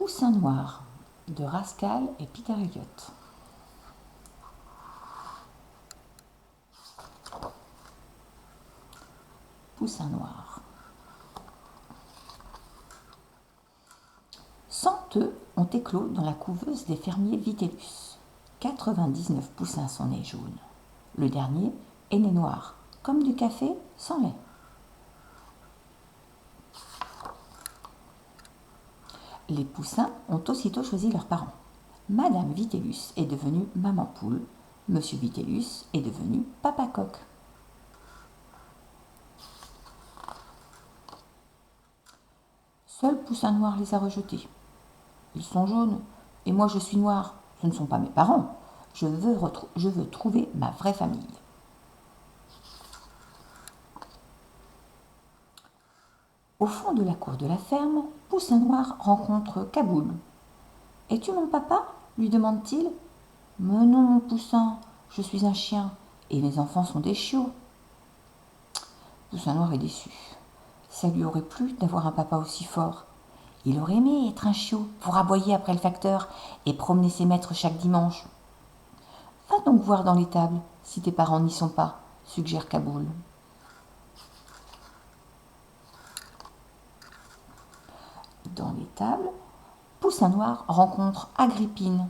Poussin noir de Rascal et Peter Elliot. Poussin noir. 100 œufs ont éclos dans la couveuse des fermiers Vitellus. 99 poussins sont nés jaunes. Le dernier est né noir, comme du café sans lait. Les poussins ont aussitôt choisi leurs parents. Madame Vitellus est devenue maman poule. Monsieur Vitellus est devenu papa coq. Seul Poussin noir les a rejetés. Ils sont jaunes, et moi je suis noir. Ce ne sont pas mes parents. Je veux trouver ma vraie famille. Au fond de la cour de la ferme, Poussin noir rencontre Kaboul. « Es-tu mon papa ?» lui demande-t-il. « Mais non, mon Poussin, je suis un chien, et mes enfants sont des chiots. » Poussin noir est déçu. Ça lui aurait plu d'avoir un papa aussi fort. Il aurait aimé être un chiot pour aboyer après le facteur et promener ses maîtres chaque dimanche. « Va donc voir dans l'étable si tes parents n'y sont pas, » suggère Kaboul. Dans l'étable, Poussin noir rencontre Agrippine.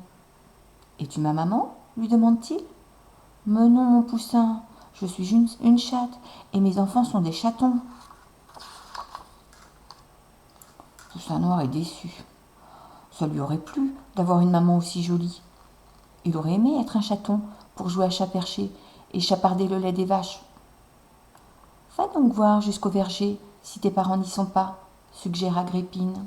« Es-tu ma maman ?» lui demande-t-il. « Mais non, mon Poussin, je suis une chatte et mes enfants sont des chatons. » Poussin noir est déçu. Ça lui aurait plu d'avoir une maman aussi jolie. Il aurait aimé être un chaton pour jouer à chat perché et chaparder le lait des vaches. « Va donc voir jusqu'au verger si tes parents n'y sont pas, » suggère Agrippine.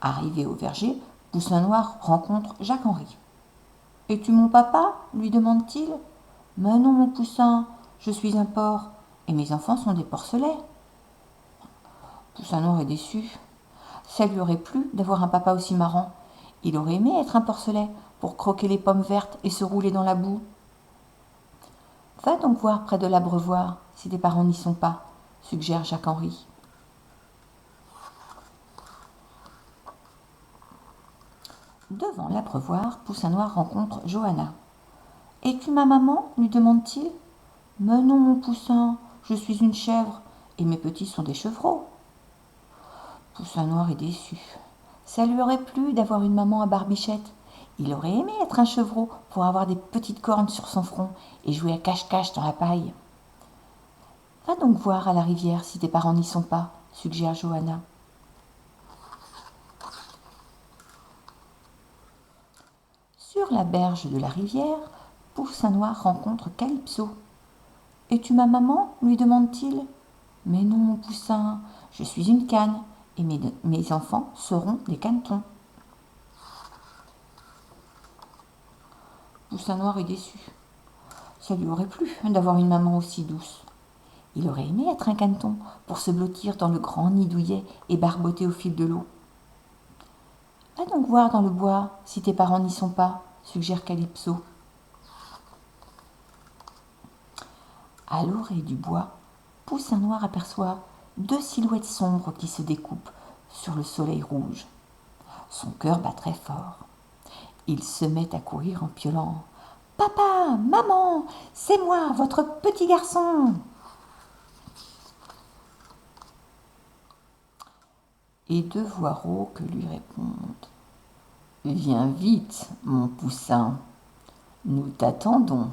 Arrivé au verger, Poussin noir rencontre Jacques-Henri. « Es-tu mon papa ?» lui demande-t-il. « Mais non, mon Poussin, je suis un porc, et mes enfants sont des porcelets. » Poussin noir est déçu. Ça lui aurait plu d'avoir un papa aussi marrant. Il aurait aimé être un porcelet pour croquer les pommes vertes et se rouler dans la boue. « Va donc voir près de l'abreuvoir si tes parents n'y sont pas, » suggère Jacques-Henri. Devant l'abreuvoir, Poussin noir rencontre Johanna. « Es-tu ma maman ?» lui demande-t-il. « Mais non, mon Poussin, je suis une chèvre, et mes petits sont des chevreaux. » Poussin noir est déçu. Ça lui aurait plu d'avoir une maman à barbichette. Il aurait aimé être un chevreau pour avoir des petites cornes sur son front et jouer à cache-cache dans la paille. « Va donc voir à la rivière si tes parents n'y sont pas, » suggère Johanna. Sur la berge de la rivière, Poussin noir rencontre Calypso. « Es-tu ma maman ?» lui demande-t-il. « Mais non, mon Poussin, je suis une canne, et mes enfants seront des canetons. » Poussin noir est déçu. Ça lui aurait plu d'avoir une maman aussi douce. Il aurait aimé être un caneton pour se blottir dans le grand nid douillet et barboter au fil de l'eau. « Va donc voir dans le bois si tes parents n'y sont pas, » suggère Calypso. À l'orée du bois, Poussin noir aperçoit 2 silhouettes sombres qui se découpent sur le soleil rouge. Son cœur bat très fort. Il se met à courir en piaulant. « Papa, maman, c'est moi, votre petit garçon !» Et 2 voix rauques lui répondent. « Viens vite, mon Poussin, nous t'attendons. »